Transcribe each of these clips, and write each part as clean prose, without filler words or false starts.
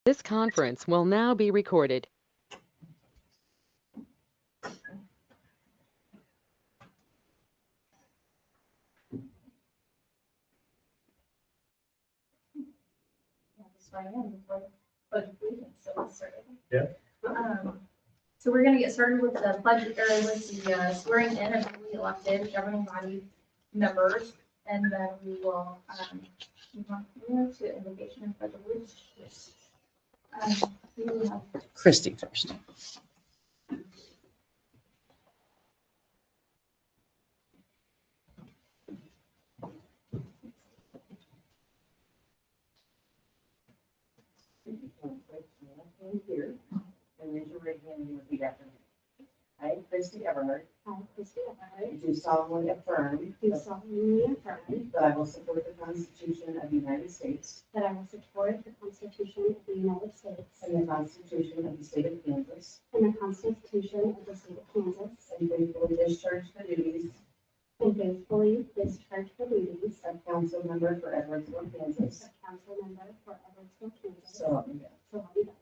This conference will now be recorded. So we're going to get started with the pledge, or with the swearing in of newly elected governing body members, and then we will move on here to invocation and pledge of allegiance. We will have Christy first. Here, and raise your right hand and repeat after me. I, Christy Everhart, do solemnly affirm that I will support the Constitution of the United States That I will support the Constitution of the United States and the Constitution of the State of Kansas, and the Constitution of the State of Kansas, and faithfully discharge the duties and faithfully discharge the duties of council member for Edwardsville, Kansas. of council member for Edwardsville, Kansas. So help me God. So help me God.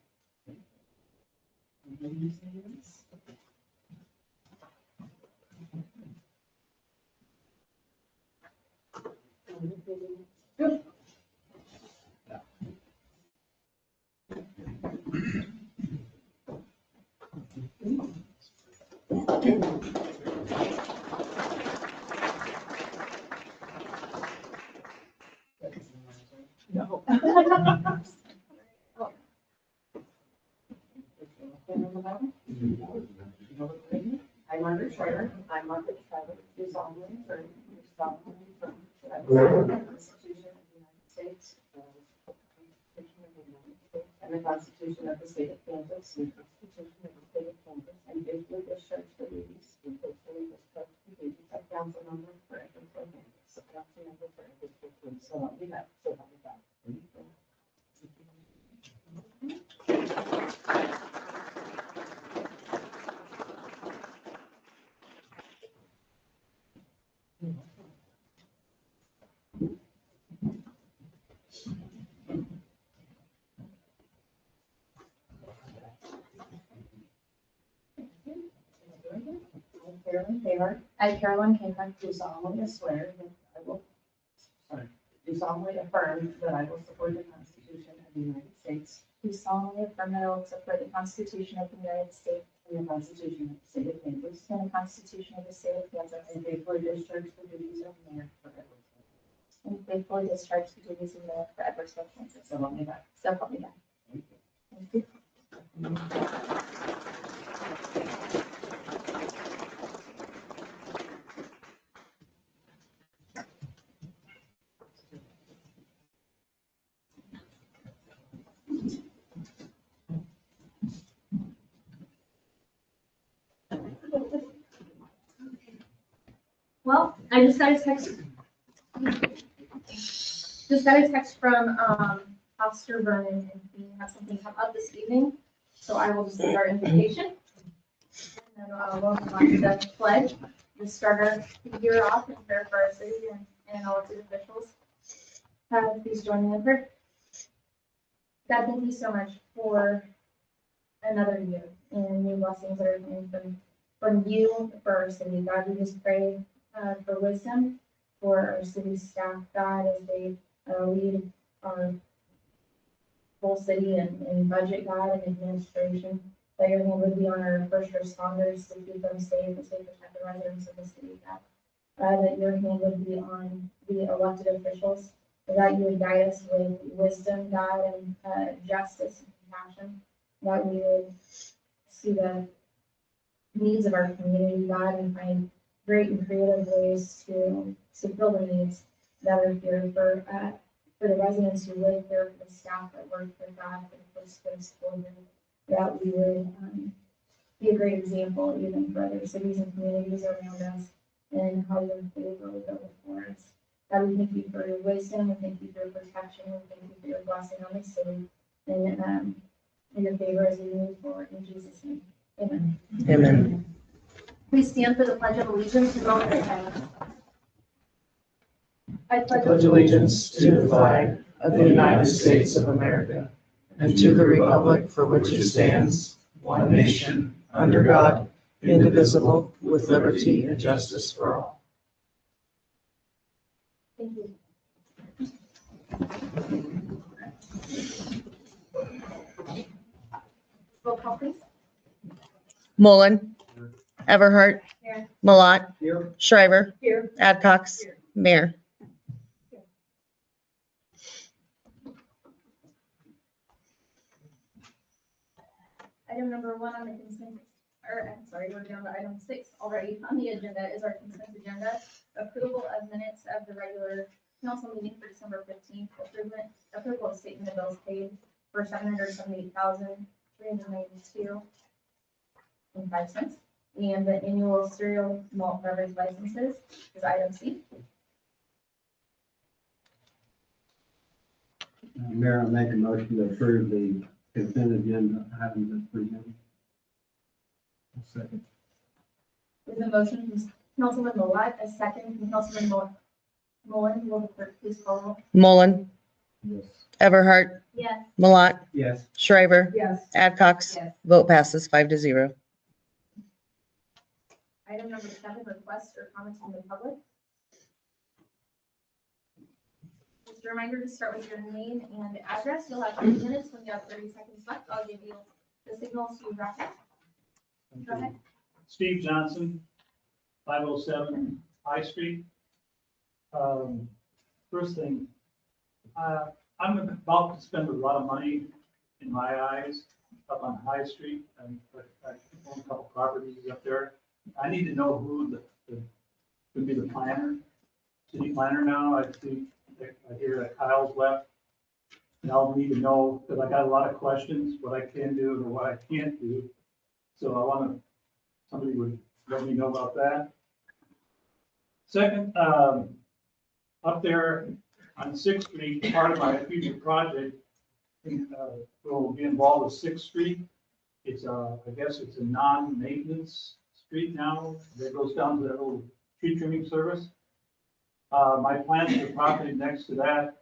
No. I, Margaret Schreiber. Do solemnly affirm. That I will support the Constitution of the United States and the Constitution of the State of Kansas, and faithfully discharge the duties of council member for Edwardsville, Kansas. So help me God. I, Carolyn Cahill, Do solemnly swear that I will, do solemnly affirm that I will support the Constitution of the United States do solemnly affirm that I will support the Constitution of the United States and the Constitution of the State of Kansas, and the Constitution of the State of Kansas, and faithfully discharge the duties of mayor for Edwardsville. and faithfully discharge the duties of mayor for Edwardsville, Kansas. So help me God. So help me God. Thank you. Well, I just got a text. From Pastor Vernon, and he has something come up this evening. So I will just do our invitation. And then we'll move on to the pledge. The starter year off and prayer for our city and elected officials. Please join me in prayer. God, thank you so much for another year and new blessings that are coming from you for our city. God, we just pray for wisdom for our city staff, God, as they lead our whole city and budget, God, and administration. That your hand would be on our first responders to keep them safe and safe protect the residents of the city, God. That your hand would be on the elected officials, that you would guide us with wisdom, God, and justice and compassion. That we would see the needs of our community, God, and find great and creative ways to fill the needs that are here for the residents who live here, for the staff that work for God, for the first place for them, that we would be a great example even for other cities and communities around us and how your favor would go before us. God, we thank you for your wisdom, we thank you for your protection, we thank you for your blessing on the city, and your favor as we move forward in Jesus' name. Amen. Amen. Please stand for the Pledge of Allegiance and moment of silence. I I pledge allegiance to the flag of the United States of America and to the republic for which it stands, one nation, under God, indivisible, with liberty and justice for all. Thank you. Roll call, please. Mullen. Everhart. Here. Malat. Here. Shriver. Here. Adcox. Mayor. Item number 1 on the consent, we're down to item 6 already on the agenda is our consent agenda. Approval of minutes of the regular council meeting for December 15th. Approval of statement of bills paid for $778,392.05. And the annual cereal malt beverage licenses is item C. Mayor, I make a motion to approve the consent agenda items as presented. Second. There's a motion from Councilman Malat, a second from Councilman Mullen. Will the clerk please call roll? Mullen. Yes. Everhart. Yes. Malat. Yes. Shriver. Yes. Adcox. Yes. Vote passes 5-0. Item number 7, requests or comments from the public. Just a reminder to start with your name and address. You'll have 3 minutes. When you have 30 seconds left, I'll give you the signal to wrap up. Go ahead. Steve Johnson, 507 High Street. First thing, I'm about to spend a lot of money in my eyes up on High Street. And I own a couple properties up there. I need to know who would be the planner, city planner now. I hear that Kyle's left. And I'll need to know, because I got a lot of questions, what I can do and what I can't do. So somebody would let me know about that. Second, up there on 6th Street, part of my future project will be involved with 6th Street. It's I guess it's a non-maintenance street now that goes down to that little tree trimming service. My plans for the property next to that,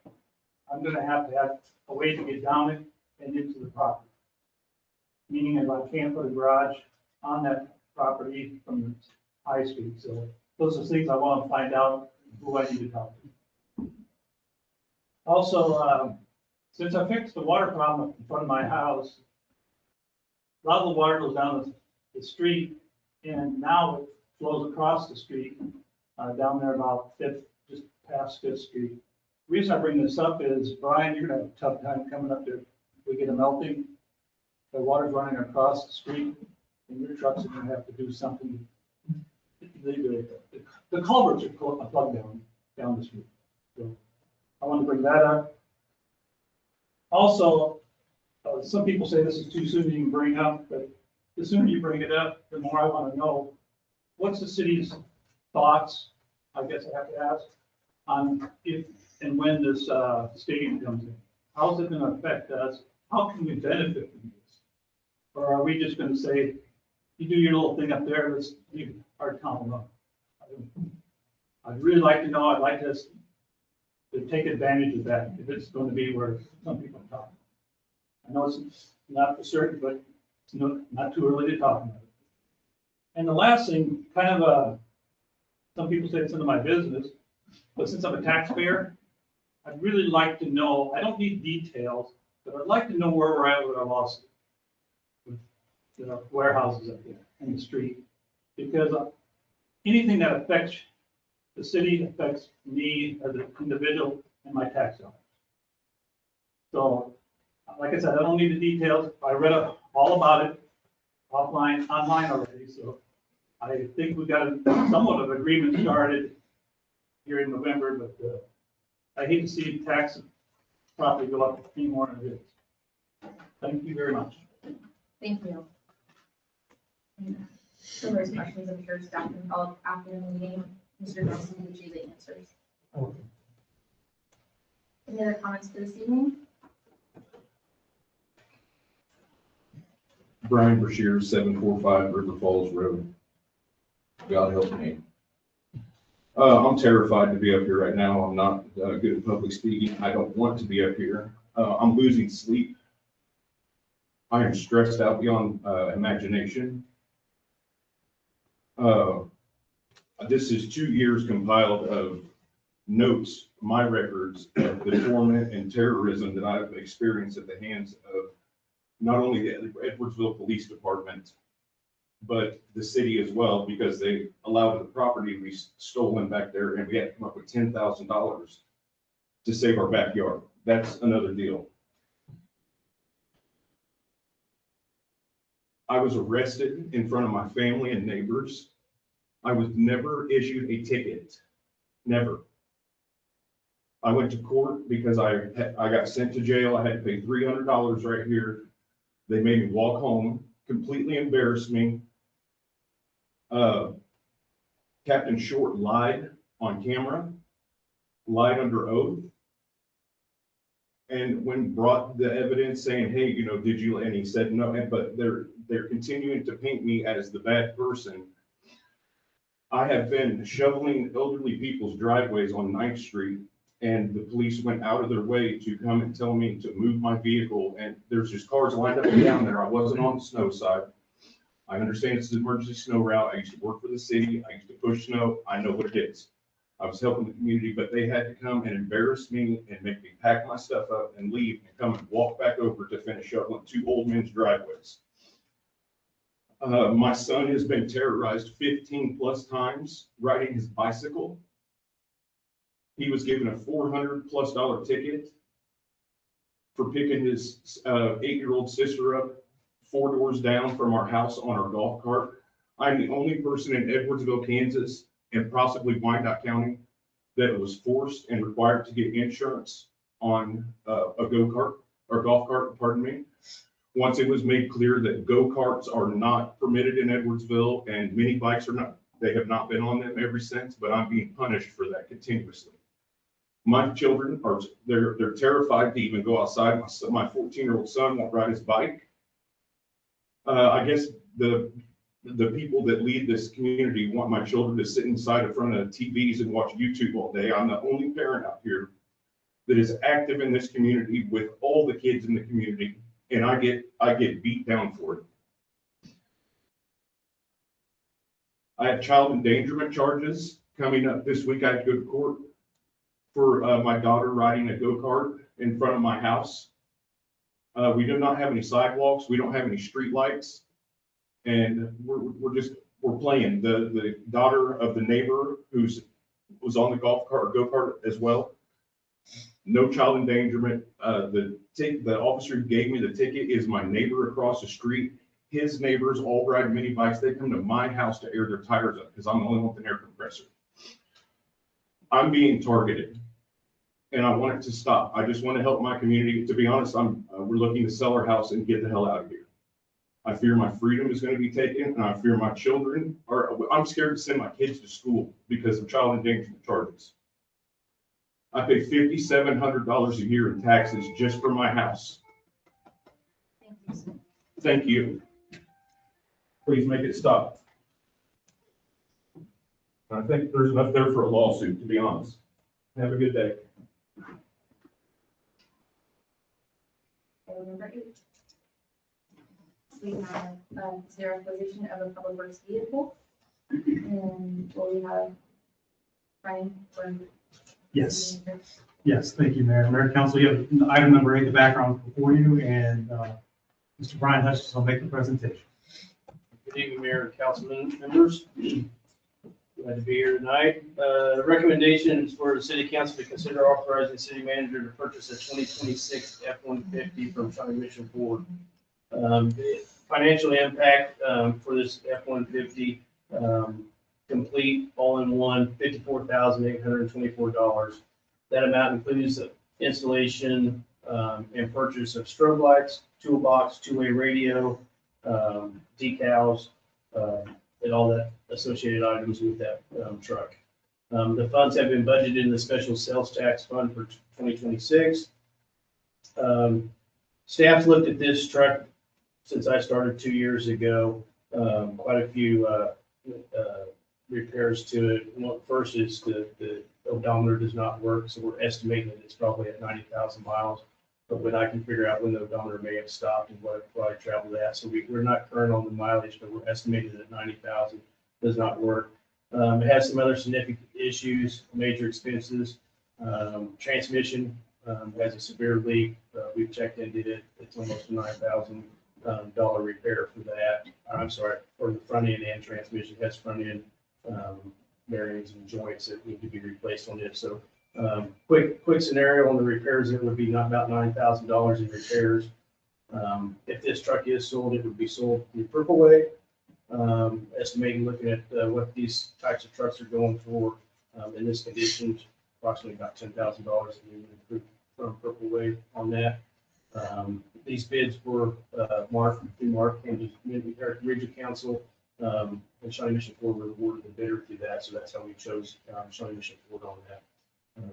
I'm gonna have to have a way to get down it and into the property. Meaning if I can't put a garage on that property from the High Street. So those are things I want to find out who I need to talk to. Also, since I fixed the water problem in front of my house, a lot of the water goes down the street, and now it flows across the street down there about 5th, just past 5th Street. The reason I bring this up is, Brian, you're gonna have a tough time coming up there. We get a melting, the water's running across the street, and your trucks are gonna have to do something. The culverts are plugged down the street. So I want to bring that up. Also, some people say this is too soon to even bring up, but the sooner you bring it up, the more I want to know, what's the city's thoughts, I guess I have to ask, on if and when this stadium comes in. How is it going to affect us? How can we benefit from this? Or are we just going to say, you do your little thing up there, let's leave our town alone? I'd really like to know, I'd like us to take advantage of that, if it's going to be where some people talk. I know it's not for certain, but it's not too early to talk about it. And the last thing, kind of some people say it's none of my business, but since I'm a taxpayer, I'd really like to know, I don't need details, but I'd like to know where we're at with our lawsuit. With the warehouses up there and the street. Because anything that affects the city affects me as an individual and my tax dollars. So, like I said, I don't need the details. I read all about it online already. So I think we got somewhat of agreement started here in November, but I hate to see tax property go up any more than it is. Thank you very much. Thank you. So there's questions, I'm sure staff can follow up after the meeting. Mr. Nelson will give you the answers. Any other comments for this evening? Brian Brashear, 745 River Falls Road. God help me. I'm terrified to be up here right now. I'm not good at public speaking. I don't want to be up here. I'm losing sleep I am stressed out beyond imagination. This is 2 years compiled of notes, my records of the torment and terrorism that I've experienced at the hands of not only the Edwardsville Police Department, but the city as well, because they allowed the property to be stolen back there, and we had to come up with $10,000 to save our backyard. That's another deal. I was arrested in front of my family and neighbors. I was never issued a ticket, never. I went to court because I got sent to jail. I had to pay $300 right here. They made me walk home, completely embarrassed me. Captain Short lied on camera, lied under oath. And when brought the evidence saying, hey, you know, did you, and he said no, but they're continuing to paint me as the bad person. I have been shoveling elderly people's driveways on 9th Street, and the police went out of their way to come and tell me to move my vehicle. And there's just cars lined up and down there. I wasn't on the snow side. I understand it's an emergency snow route. I used to work for the city. I used to push snow. I know what it is. I was helping the community, but they had to come and embarrass me and make me pack my stuff up and leave and come and walk back over to finish shoveling 2 old men's driveways. My son has been terrorized 15 plus times riding his bicycle. He was given a $400+ ticket for picking his 8-year-old sister up 4 doors down from our house on our golf cart. I'm the only person in Edwardsville, Kansas, and possibly Wyandotte County that was forced and required to get insurance on a go-kart or golf cart, pardon me. Once it was made clear that go-karts are not permitted in Edwardsville and mini bikes are not, they have not been on them ever since, but I'm being punished for that continuously. My children are, they're terrified to even go outside. My 14-year-old son won't ride his bike. I guess the people that lead this community want my children to sit inside in front of TVs and watch YouTube all day. I'm the only parent out here that is active in this community with all the kids in the community, and I get beat down for it. I have child endangerment charges coming up this week. I have to go to court for my daughter riding a go-kart in front of my house. We do not have any sidewalks. We don't have any street lights. And we're playing. The daughter of the neighbor was on the golf cart, go-kart as well. No child endangerment. The officer who gave me the ticket is my neighbor across the street. His neighbors all ride mini bikes. They come to my house to air their tires up because I'm the only one with an air compressor. I'm being targeted, and I want it to stop. I just want to help my community. To be honest, we're looking to sell our house and get the hell out of here. I fear my freedom is going to be taken, and I fear my children I'm scared to send my kids to school because of child endangerment charges. I pay $5,700 a year in taxes just for my house. Thank you, sir. Thank you. Please make it stop. I think there's enough there for a lawsuit, to be honest. Have a good day. Item number 8. We have consider acquisition of a public works vehicle. And will we have Brian for? Yes. Yes, thank you, Mayor. Mayor and Council, you have item number 8, the background before you, and Mr. Brian Hutchins will make the presentation. Good evening, Mayor and council members. Glad to be here tonight. The recommendation is for the city council to consider authorizing the city manager to purchase a 2026 F-150 from Shawnee Mission Ford. Financial impact for this F-150, complete all-in-one, $54,824. That amount includes the installation and purchase of strobe lights, toolbox, two-way radio, decals, and all that associated items with that truck. The funds have been budgeted in the special sales tax fund for 2026. Staff's looked at this truck since I started 2 years ago. Quite a few repairs to it. One, first is the odometer does not work, so we're estimating that it's probably at 90,000 miles. but I can figure out when the odometer may have stopped and what I traveled at. So we're not current on the mileage, but we're estimated that 90,000 does not work. It has some other significant issues, major expenses. Transmission has a severe leak. We've checked into it. It's almost a $9,000 repair for that. I'm sorry, for the front end and transmission. It has front end bearings and joints that need to be replaced on it. So quick scenario on the repairs, it would be not about $9,000 in repairs. If this truck is sold, it would be sold through Purple Way. Estimating, looking at what these types of trucks are going for in this condition, approximately about $10,000 that we would improve from Purple Way on that. These bids were Mark and the Regional Council and Shawnee Mission Ford were awarded the bidder through that, so that's how we chose Shawnee Mission Ford on that.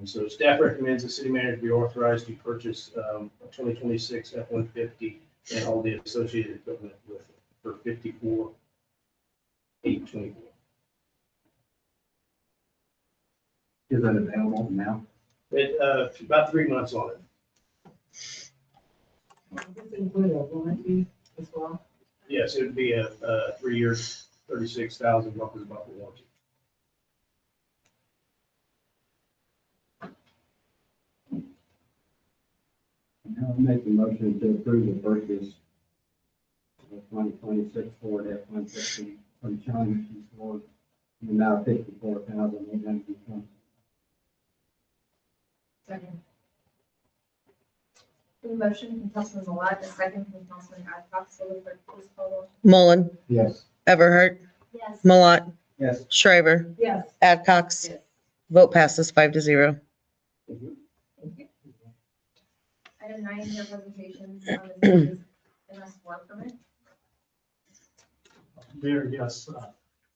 So staff recommends the city manager be authorized to purchase a 2026 F-150 and all the associated equipment with it for $54,824. Is that available now? It about 3 months on it. Does this include a warranty as well? Yes, it would be a 3 year, 36,000 bumper warranty. I'll make the motion to approve the purchase of 2026 Ford F-150 from Shawnee Mission Ford in the amount of $54,820. Second. The motion from Councilman Malat, a second from Councilman Adcox. Will the clerk please call roll? Mullen, Yes. Everhart, Yes. Malat, Yes. Shriver, Yes. Adcox. Yes. Vote passes 5-0. Thank you. Item 9, your presentations on the city's MS4 permit. Mayor, yes.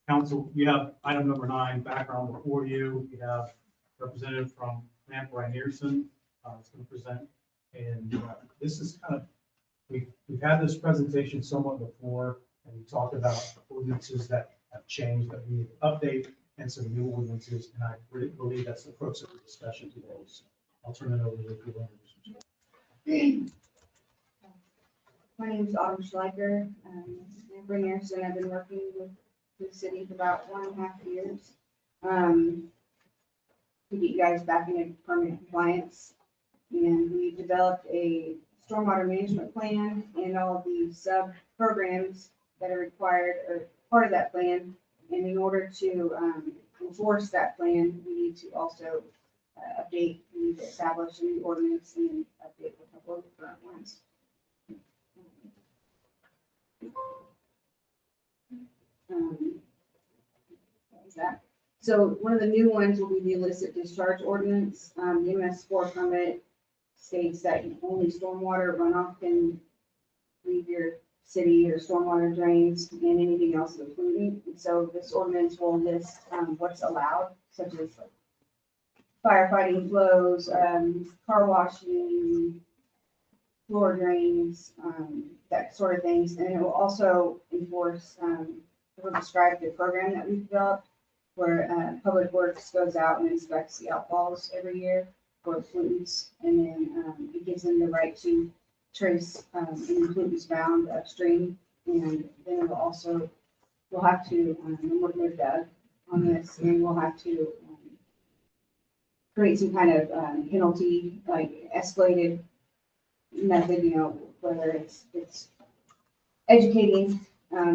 Council, you have item number 9, background before you. You have representative from Lamp Rynearson, is going to present. And this is kind of, we've had this presentation somewhat before, and we talked about ordinances that have changed that we need to update and some new ordinances. And I really believe that's the crux of the discussion today. So I'll turn it over to you. My name is Autumn Schleicher. Bring Anderson. I've been working with the city for about 1.5 years. To get you guys back into permanent compliance. And we developed a stormwater management plan and all of the sub programs that are required or part of that plan. And in order to enforce that plan, we need to also update, we need to establish a new ordinance and update a couple of the current ones. What was that? So one of the new ones will be the illicit discharge ordinance. The MS4 permit states that only stormwater runoff can leave your city or stormwater drains and anything else included. And so this ordinance will list what's allowed, such as firefighting flows, car washing, floor drains, that sort of things. And it will also enforce, it will describe the program that we've developed where Public Works goes out and inspects the outfalls every year for pollutants. And then it gives them the right to trace any pollutants found upstream. And then it will also, we'll have to, work with Doug on this, and we'll have to create some kind of penalty, like escalated method, whether it's educating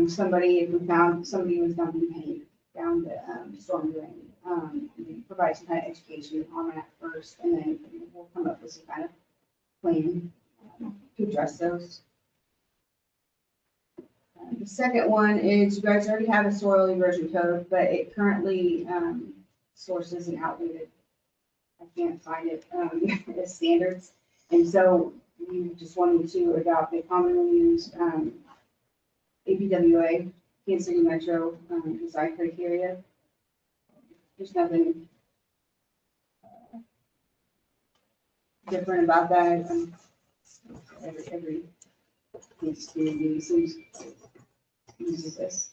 somebody if we found somebody was dumping paint down the storm drain. Provide some kind of education on that first, and then we'll come up with some kind of plan to address those. The second one is you guys already have a soil erosion code, but it currently sources an outdated, I can't find it, as standards. And so we just wanted to adopt a commonly used APWA, Kansas City Metro design criteria. There's nothing different about that. Every Kansas City uses this.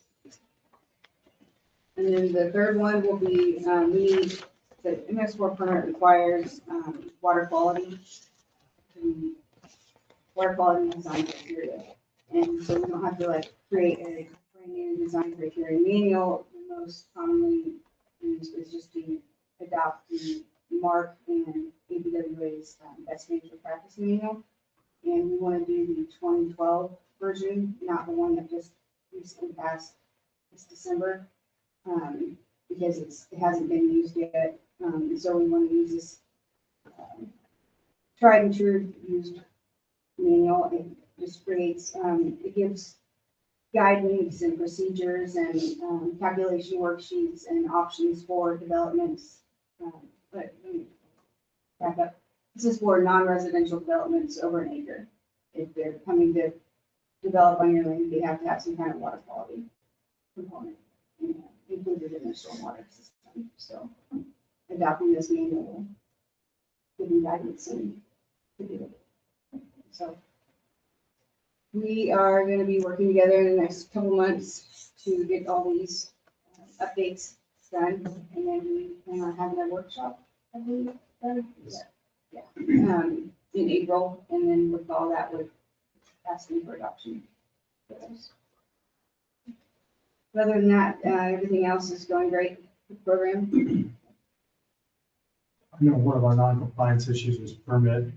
And then the third one will be, the MS4 permit requires water quality to water quality design criteria. And so we don't have to like create a brand new design criteria manual. The most commonly used is just to adopt the MARC and ABWA's best management practice manual. And we want to do the 2012 version, not the one that just recently passed this December, because it hasn't been used yet. So we want to use this tried and true used manual. It just creates, it gives guidance and procedures and calculation worksheets and options for developments. But let me back up. This is for non-residential developments over an acre. If they're coming to develop on your land, they have to have some kind of water quality component included in their stormwater system. So adopting this manual, giving guidance and to do it. So we are going to be working together in the next couple months to get all these updates done, and then we plan on having a workshop, I believe, in April, and then with all that, we're asking for adoption. But other than that, everything else is going great with the program. I know one of our non-compliance issues was permit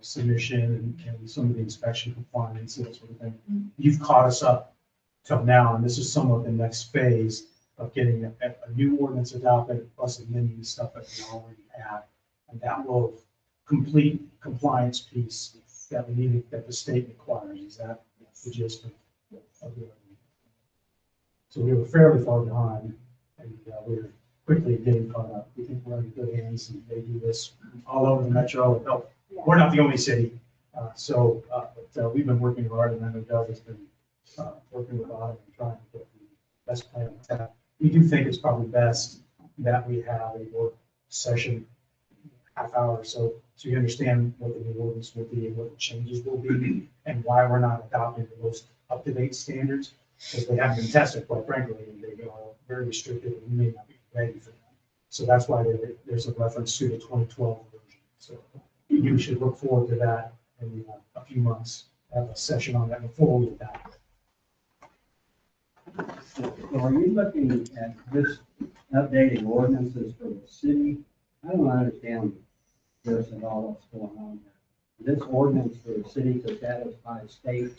submission and some of the inspection compliance and that sort of thing. You've caught us up till now, and this is somewhat the next phase of getting a new ordinance adopted, plus amending the stuff that we already have. And that will complete compliance piece that we needed, that the state requires. Is that the gist of the So we were fairly far behind, and we're quickly getting caught up. We think we're in good hands, and they do this all over the metro. And help. We're not the only city, but we've been working hard, and I know Doug has been working with Autumn and trying to get the best plan. We do think it's probably best that we have a work session, half hour or so you understand what the new ordinance will be and what the changes will be, and why we're not adopting the most up-to-date standards, because they haven't been tested, quite frankly, and they are very restrictive, and we may not be ready for them. So that's why there's a reference to the 2012 version. So you should look forward to that in a few months, have a session on that before we adopt. So are you looking at this updating ordinances for the city? I don't understand this at all, what's going on here. This ordinance for the city to satisfy state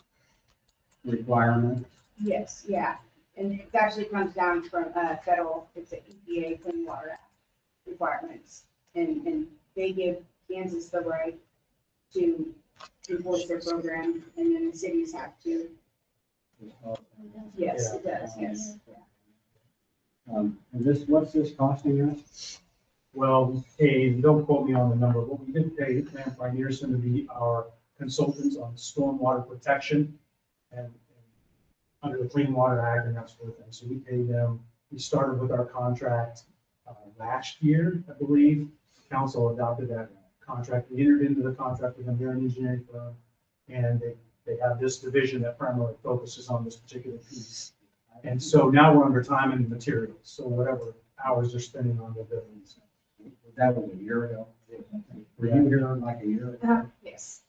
requirements? Yes, yeah. And it actually comes down from federal, it's an EPA Clean Water Act requirements. And they give Kansas the right to enforce their program, and then the cities have to. Yes, it does, yes. And what's this costing us? Well, hey, don't quote me on the number, but we did pay Lamp Rynearson to be our consultants on stormwater protection and under the Clean Water Act and that sort of thing. So we paid them. We started with our contract last year, I believe. Council adopted that contract. We entered into the contract with them. They're an engineering firm, and they have this division that primarily focuses on this particular piece. And so now we're under time and materials. So whatever hours they're spending on the buildings. That was a year ago. Were you here like a year ago? Yes.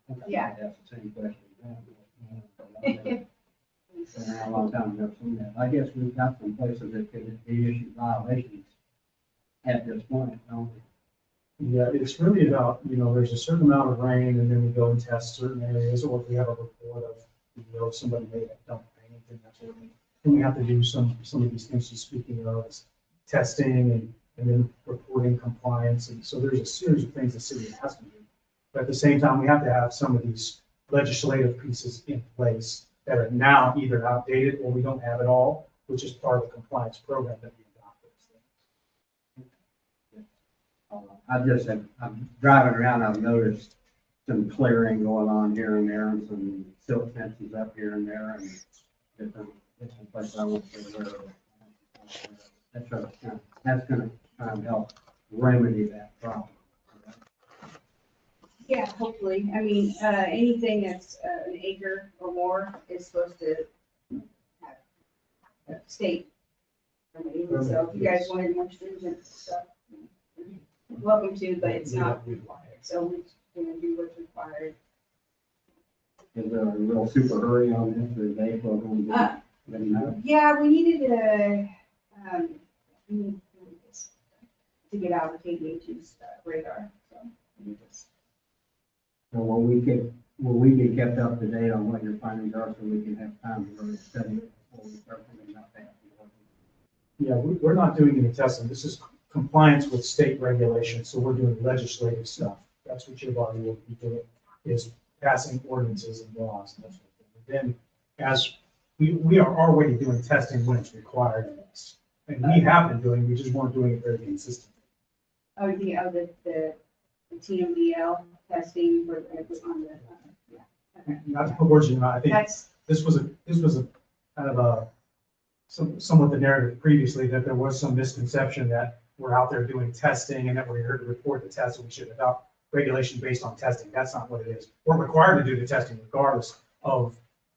Okay, Yeah. That's the same question. It's been a long time ago from that. I guess we've got some places that could be issued violations at this point, don't we? Yeah, it's really about, there's a certain amount of rain, and then we go and test certain areas, or if we have a report of, somebody may have dumped paint and that sort of thing. And we have to do some of these things she's speaking of, is testing and then reporting compliance. And so there's a series of things the city has to do. But at the same time, we have to have some of these legislative pieces in place that are now either outdated or we don't have at all, which is part of the compliance program that we adopted. I'm driving around, I've noticed some clearing going on here and there, and some silk fences up here and there, and different places I won't say where. That's gonna try and help remedy that problem. Yeah, hopefully. I mean, anything that's an acre or more is supposed to have a state. So if you guys wanted more stringent stuff, you're welcome to, but it's not required. So we're gonna do what's required. Is there a real super hurry on this, or is April going to let me know? Yeah, we needed we need this to get out of KDH's radar, so. we just- So will we be kept up to date on what your findings are, so we can have time to really study it before we start thinking about that? Yeah, we're not doing any testing. This is compliance with state regulations, so we're doing legislative stuff. That's what your body will be doing, is passing ordinances and laws. And that sort of thing. Then, as we are already doing testing when it's required of us. And we have been doing, we just weren't doing it very consistently. Oh, the TMDL testing for, on the, yeah. Okay. Not to put words in your mouth, I think That's, this was a kind of a, somewhat the narrative previously, that there was some misconception that we're out there doing testing and that we're here to report the test, and we should adopt regulation based on testing. That's not what it is. We're required to do the testing regardless of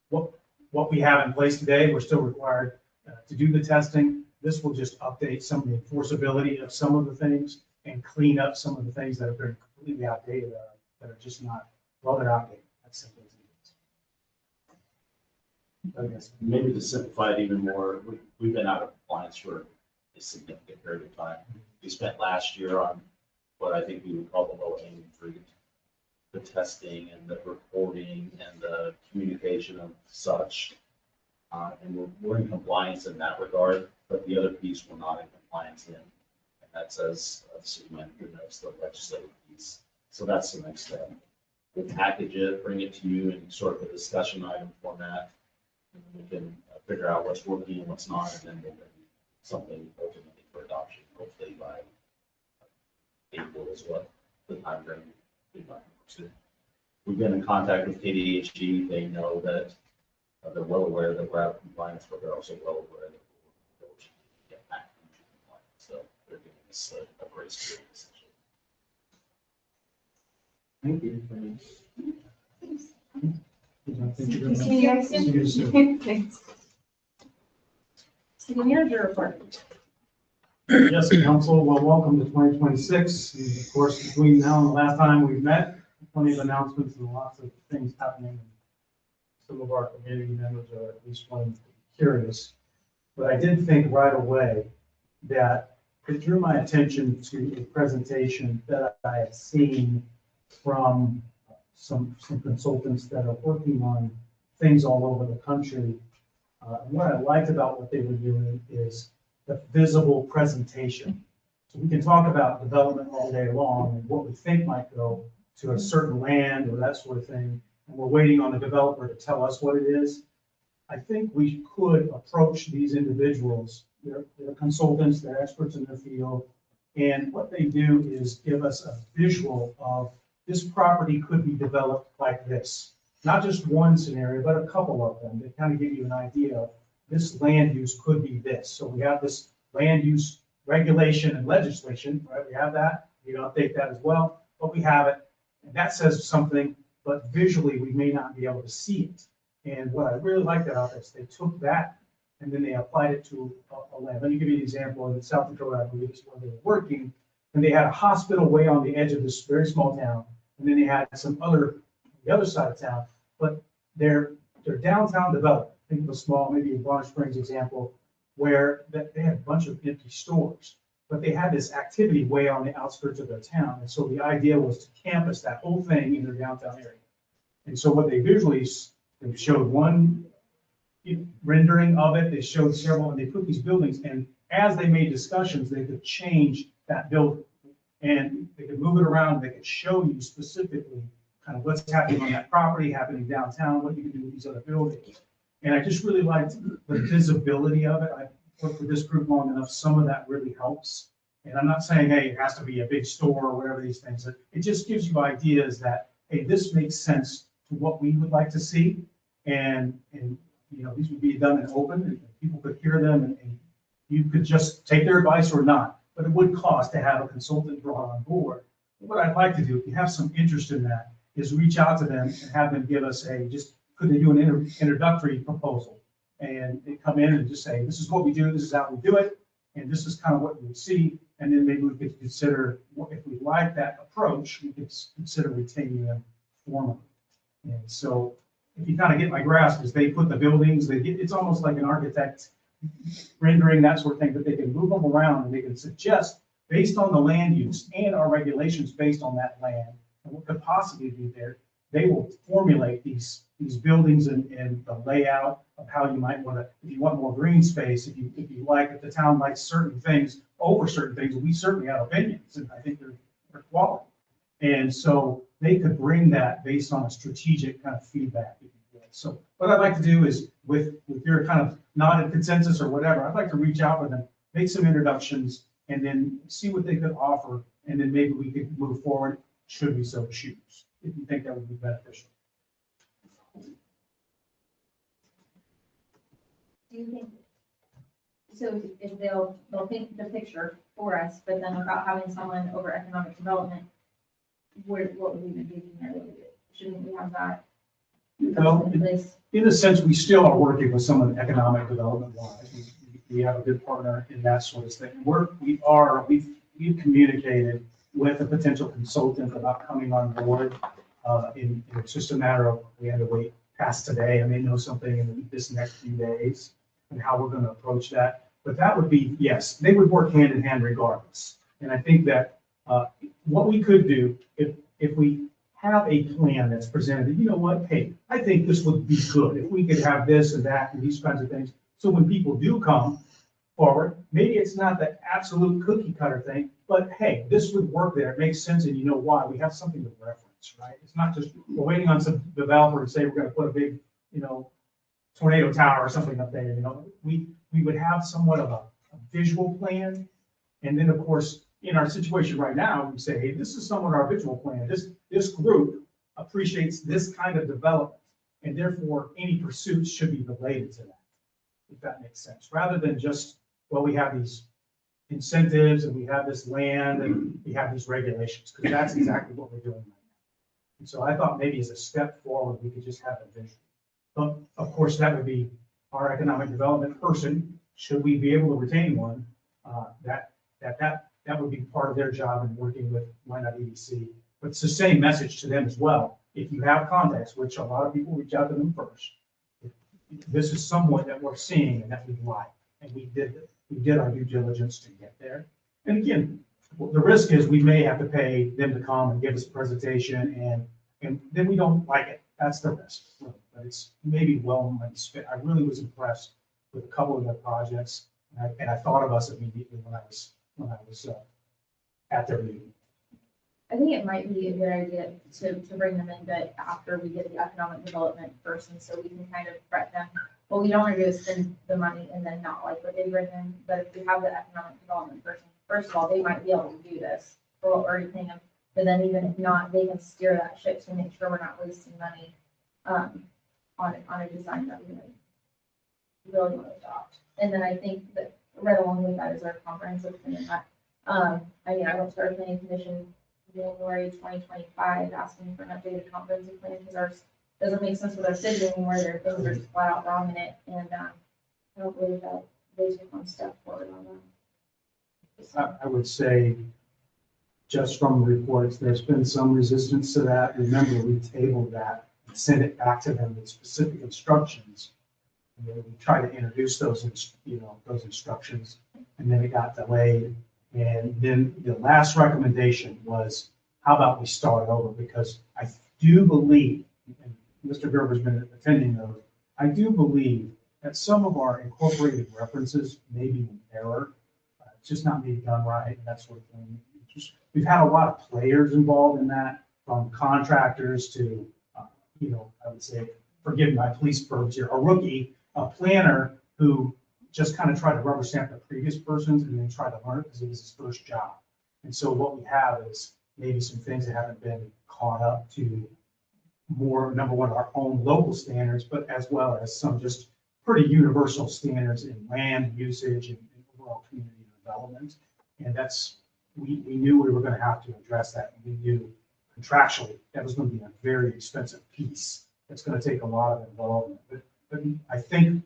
what we have in place today. We're still required to do the testing. This will just update some of the enforceability of some of the things and clean up some of the things that have been completely outdated, that are just not, well, they're outdated. That's simple as it is. I guess. Maybe to simplify it even more, we've been out of compliance for a significant period of time. We spent last year on what I think we would call the low-hanging fruit, the testing and the reporting and the communication of such. And we're in compliance in that regard, but the other piece we're not in compliance in. And that's, as the city manager knows, the legislative piece. So that's the next step. We'll package it, bring it to you in sort of a discussion item format. And we can figure out what's working and what's not, and then we'll bring something ultimately for adoption, hopefully by April is what the time frame we might pursue. We've been in contact with KDHG. They know that they're well aware that we're out of compliance, but they're also well aware that we'll get back into compliance. So they're giving us a grace period essentially. Thank you. Thank you very much. See you guys See you soon. soon. Thanks. City manager report. Yes, council, well, welcome to 2026. And of course, between now and the last time we've met, plenty of announcements and lots of things happening. Some of our community members are at least one curious. But I did think right away that it drew my attention to a presentation that I had seen from some consultants that are working on things all over the country. And what I liked about what they were doing is the visible presentation. So we can talk about development all day long and what we think might go to a certain land or that sort of thing. And we're waiting on the developer to tell us what it is. I think we could approach these individuals, they're consultants, they're experts in their field. And what they do is give us a visual of this property could be developed like this. Not just one scenario, but a couple of them. They kind of give you an idea of this land use could be this. So we have this land use regulation and legislation, right? We have that. We update that as well, but we have it. And that says something, but visually we may not be able to see it. And what I really liked about this, they took that and then they applied it to a land. Let me give you an example. In South Dakota, I believe is where they were working, and they had a hospital way on the edge of this very small town. And then they had some other, the other side of town, but their downtown development, think of a small, maybe a Bonner Springs example, where they had a bunch of empty stores, but they had this activity way on the outskirts of their town. And so the idea was to campus that whole thing in their downtown area. And so what they visually, they showed one rendering of it, they showed several, and they put these buildings, and as they made discussions, they could change that building. And they could move it around, they could show you specifically kind of what's happening on that property, happening downtown, what you can do with these other buildings. And I just really liked the visibility of it. I worked with this group long enough, some of that really helps. And I'm not saying, hey, it has to be a big store or whatever these things are. It just gives you ideas that, hey, this makes sense to what we would like to see. And you know, these would be done in open, and people could hear them, and you could just take their advice or not. But it would cost to have a consultant brought on board. What I'd like to do, if you have some interest in that, is reach out to them and have them give us could they do an introductory proposal? And they come in and just say, this is what we do, this is how we do it, and this is kind of what you would see. And then maybe we could consider, if we like that approach, we could consider retaining them formally. And so if you kind of get my grasp, is they put the buildings, it's almost like an architect rendering, that sort of thing, but they can move them around and they can suggest, based on the land use and our regulations based on that land, and what could possibly be there, they will formulate these buildings and the layout of how you might want to, if you want more green space, if the town likes certain things over certain things, we certainly have opinions, and I think they're quality. And so they could bring that based on a strategic kind of feedback. If you will. So what I'd like to do is, with your kind of nodded consensus or whatever, I'd like to reach out with them, make some introductions, and then see what they could offer, and then maybe we could move forward, should we so choose, if you think that would be beneficial. Do you think, so if they'll paint the picture for us, but then without having someone over economic development, what would we even do there? Shouldn't we have that? Well, in place? in a sense, we still are working with some of the economic development wise. We have a good partner in that sort of thing. We've communicated with a potential consultant about coming on board. It's just a matter of, we had to wait past today. I may know something in this next few days and how we're going to approach that. But that would be, yes, they would work hand in hand regardless. And I think that what we could do, if we have a plan that's presented, you know what, hey, I think this would be good if we could have this and that and these kinds of things. So when people do come forward, maybe it's not the absolute cookie cutter thing, but hey, this would work there. It makes sense, and you know why. We have something to reference, right? It's not just we're waiting on some developer to say we're going to put a big, tornado tower or something up there. We would have somewhat of a visual plan, and then of course, in our situation right now, we say, hey, this is somewhat our visual plan. This group appreciates this kind of development, and therefore any pursuits should be related to that, if that makes sense. Rather than just, well, we have these incentives and we have this land and we have these regulations, because that's exactly what we're doing right now. And so I thought maybe as a step forward, we could just have a vision. But of course, that would be our economic development person, should we be able to retain one, that would be part of their job in working with Minot EDC. But it's the same message to them as well. If you have contacts, which a lot of people reach out to them first, this is somewhat that we're seeing and that we like, and we did our due diligence to get there. And again, the risk is we may have to pay them to come and give us a presentation, and then we don't like it. That's the risk. But it's maybe well spent. I really was impressed with a couple of their projects, and I thought of us immediately when I was at their meeting. I think it might be a good idea to bring them in, but after we get the economic development person, so we can kind of prep them. What we don't want to do is spend the money and then not like what they bring in. But if we have the economic development person, first of all, they might be able to do this for what we're already paying them. But then even if not, they can steer that ship to make sure we're not wasting money on a design that we really want to adopt. And then I think that right along with that is our comprehensive plan. I went to our planning commission January 2025 asking for an updated comprehensive plan because ours doesn't make sense with our city anymore. There are things that are just flat out wrong in it, and I don't believe that they took one step forward on that. I would say, just from the reports, there's been some resistance to that. Remember, we tabled that and sent it back to them with specific instructions. And then we tried to introduce those instructions, and then it got delayed. And then the last recommendation was, how about we start over? Because I do believe, and Mr. Gerber's been attending those, I do believe that some of our incorporated references may be in error. It's just not being done right, and that sort of thing. We've had a lot of players involved in that, from contractors to, I would say, forgive my police verbs here, a rookie, a planner who just kind of tried to rubber stamp the previous person's and then try to learn it because it was his first job. And so what we have is maybe some things that haven't been caught up to more, number one, our own local standards, but as well as some just pretty universal standards in land usage and overall community development. And we knew we were going to have to address that. And we knew contractually that was going to be a very expensive piece. That's going to take a lot of involvement. But I think,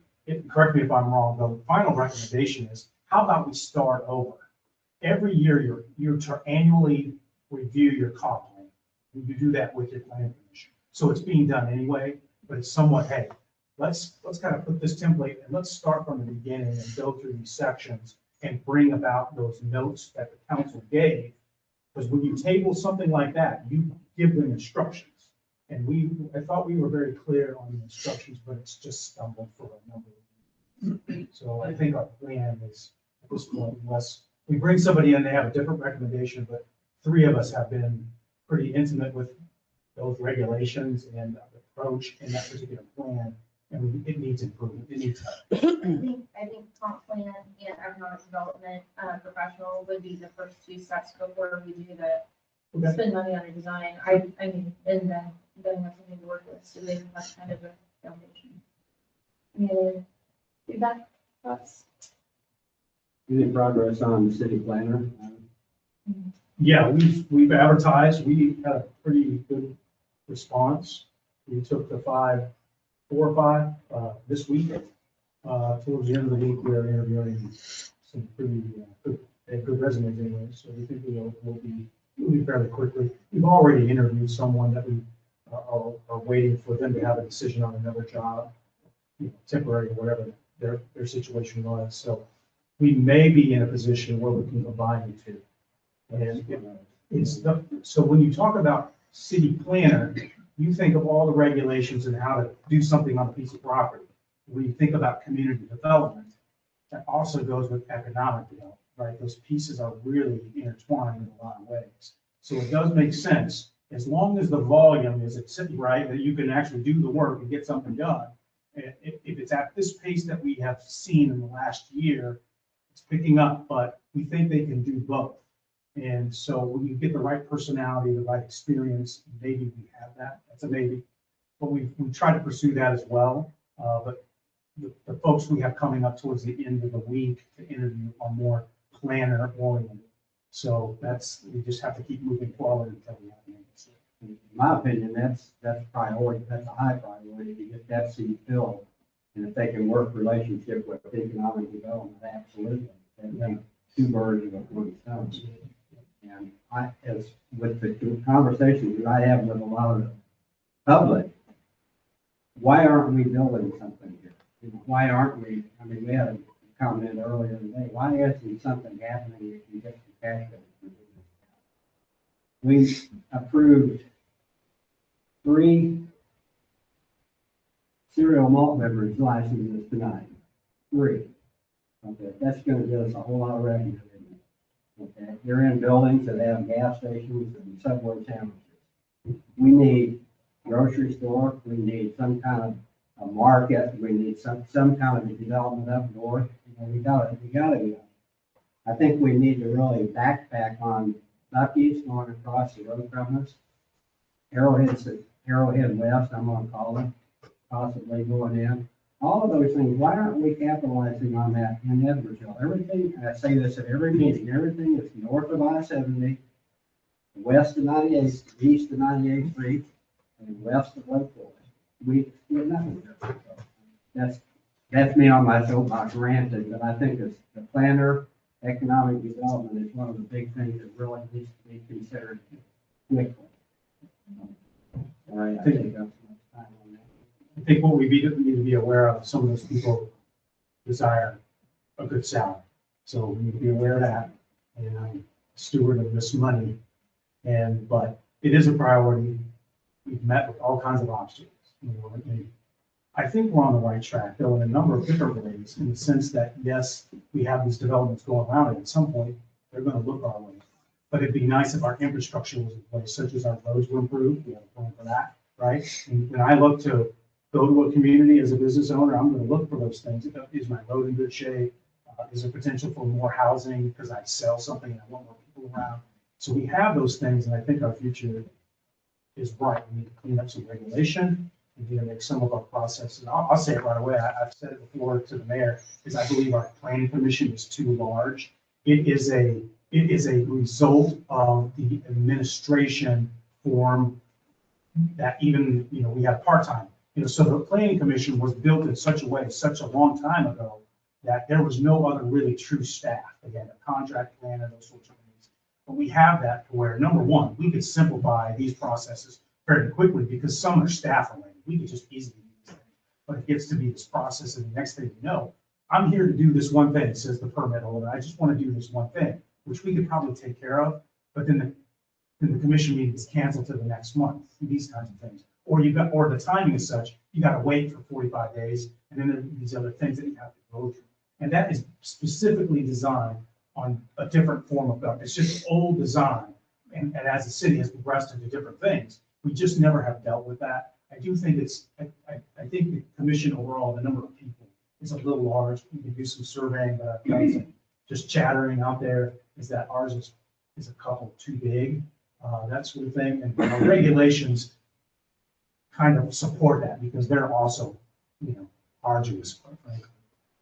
correct me if I'm wrong, the final recommendation is, how about we start over? Every year, you're to annually review your comp plan. You do that with your planning commission. So it's being done anyway. but it's somewhat, hey, let's kind of put this template and let's start from the beginning and go through these sections and bring about those notes that the council gave. Because when you table something like that, you give them instructions. And I thought we were very clear on the instructions, but it's just stumbled for a number of years. So I think our plan is, at this point, unless we bring somebody in, they have a different recommendation, but 3 of us have been pretty intimate with those regulations and the approach in that particular plan, and it needs improvement, it needs help. I think comp plan and economic development professional would be the first 2 steps before we do the Okay. spend money on a design. I mean, and then have something to work with, so they have kind of a foundation. And feedback, thoughts? Any progress on the city planner? Yeah, we've advertised, we had a pretty good response. We took the 4 or 5 this week. Towards the end of the week, we're interviewing some pretty good resumes anyway, so we think we'll be moving fairly quickly. We've already interviewed someone that we are waiting for them to have a decision on another job, temporary or whatever their situation was. So we may be in a position where we can combine the 2. And so when you talk about city planner, you think of all the regulations and how to do something on a piece of property. When you think about community development, that also goes with economic development, right? Those pieces are really intertwined in a lot of ways. So it does make sense, as long as the volume is at city, right, that you can actually do the work and get something done. If it's at this pace that we have seen in the last year, it's picking up, but we think they can do both. And so when you get the right personality, the right experience, maybe we have that. That's a maybe. But we try to pursue that as well. But the folks we have coming up towards the end of the week to interview are more planner oriented. So we just have to keep moving forward until we have an answer. In my opinion, that's priority, that's a high priority to get that seat filled. And if they can work relationship with economic development, absolutely. And 2 birds with 1 stone. And as with the conversations that I have with a lot of the public, why aren't we building something here? Why aren't we, I mean, we had a comment earlier today, why isn't something happening if you get some cash flow? We approved 3 cereal malt beverage licenses tonight. 3. Okay, that's gonna give us a whole lot of revenue. Okay, you're in buildings that have gas stations and Subway sandwiches. We need grocery store, we need some kind of a market, we need some kind of a development up north. We gotta go. I think we need to really backpack on Buc-ee's going across the road from us. Arrowhead West, I'm gonna call it, possibly going in. All of those things, why aren't we capitalizing on that in Edwardsville? Everything, and I say this at every meeting, everything that's north of I-70, west of 98, east of 98th Street, and west of Lake Forest. We have nothing there. That's me on my soapbox ranting, but I think it's the planner, economic development is one of the big things that really needs to be considered quickly. All right, I think that's much time on that. I think what we need to be aware of, some of those people desire a good salary. So we need to be aware of that and steward of this money. But it is a priority. We've met with all kinds of obstacles. And I think we're on the right track, though, in a number of different ways, in the sense that, yes, we have these developments going around, and at some point, they're going to look our way. But it'd be nice if our infrastructure was in place, such as our roads were improved. We have a plan for that, right? And when I look to go to a community as a business owner, I'm going to look for those things. Is my road in good shape? Is there potential for more housing because I sell something and I want more people around? So we have those things, and I think our future is right. We need to clean up some regulation. We need to make some of our processes. I'll say it right away. I've said it before to the mayor, is I believe our planning commission is too large. It is a result of the administration form that even, we have part-time. So the planning commission was built in such a way, such a long time ago, that there was no other really true staff. Again, a contract planner, those sorts of things. But we have that to where, number one, we could simplify these processes very quickly because some are staff already. we could just easily do this thing. But it gets to be this process, and the next thing you know, I'm here to do this one thing, says the permit holder. I just want to do this one thing, which we could probably take care of. But then the commission meeting is canceled to the next month, these kinds of things. Or the timing is such, you got to wait for 45 days, and then there are these other things that you have to go through. And that is specifically designed on a different form of government. It's just old design. And as the city has progressed into different things, we just never have dealt with that. I do think I think the commission overall, the number of people is a little large. We can do some surveying, but I felt just chattering out there is that ours is a couple too big, that sort of thing. And regulations kind of support that because they're also, arduous, quite frankly.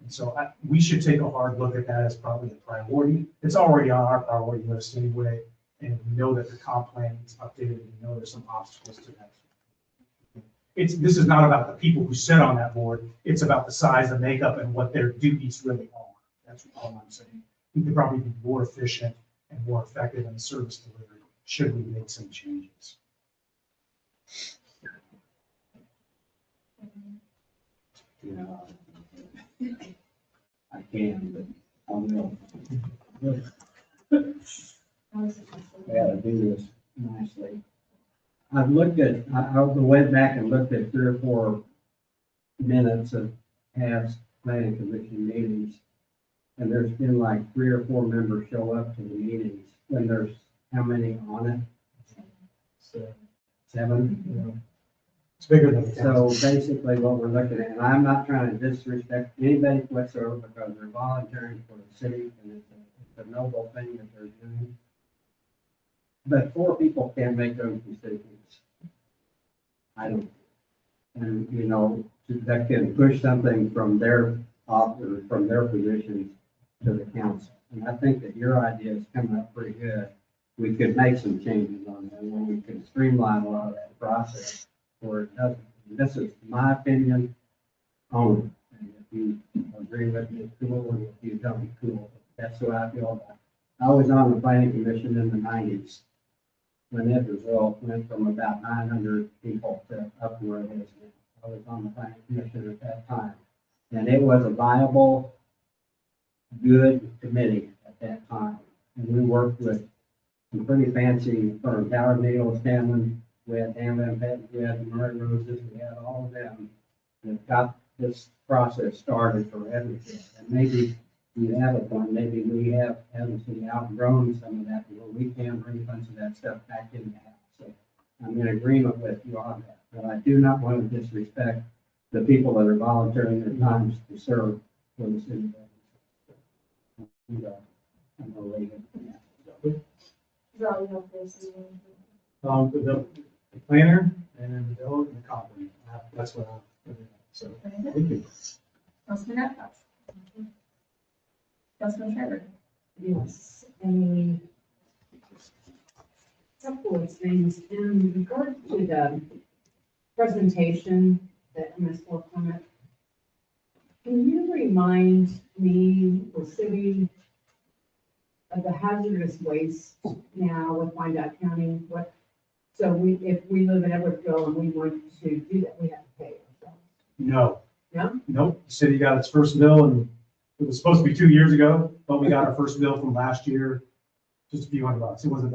And so we should take a hard look at that as probably a priority. It's already on our priority list anyway. And we know that the comp plan is updated. We know there's some obstacles to that. This is not about the people who sit on that board. It's about the size, the makeup, and what their duties really are. That's all I'm saying. We could probably be more efficient and more effective in service delivery should we make some changes. I can, but I will. I gotta do this nicely. I've looked at, I went back and looked at 3 or 4 minutes of past planning commission meetings. And there's been like 3 or 4 members show up to the meetings when there's how many on it? 7. It's bigger than the So basically what we're looking at, and I'm not trying to disrespect anybody whatsoever because they're volunteering for the city and it's a noble thing that they're doing. But 4 people can't make those decisions. I don't. And, that can push something from their office, from their positions to the council. And I think that your idea is coming up pretty good. We could make some changes on that, where we could streamline a lot of that process, where it doesn't. This is my opinion only. And if you agree with me, cool, and if you don't, cool. That's what I feel about it. I was on the planning commission in the 90s. When Edwardsville went from about 900 people to up where it is now. I was on the planning commission at that time. And it was a viable, good committee at that time. And we worked with some pretty fancy firms, Howard Needle, Stanley, we had Dan Van Patten, we had the Murray Roses, we had all of them that got this process started for Edwardsville. And maybe you have a point, maybe we haven't outgrown some of that, where we can bring a bunch of that stuff back in the house. So I'm in agreement with you on that, but I do not want to disrespect the people that are volunteering their times to serve for the city. I'm going to leave it. The planner and the bill and the company. That's what I'm. So thank you. Councilman Epps. Councilman Schreiber. Yes, a couple of things in regard to the presentation, the MS4 permit. Can you remind me, the city, of the hazardous waste now with Wyandotte County? If we live in Edwardsville and we want to do that, we have to pay ourselves? No. No? Nope. The city got its first bill, and it was supposed to be 2 years ago, but we got our first bill from last year, just a few $100. It wasn't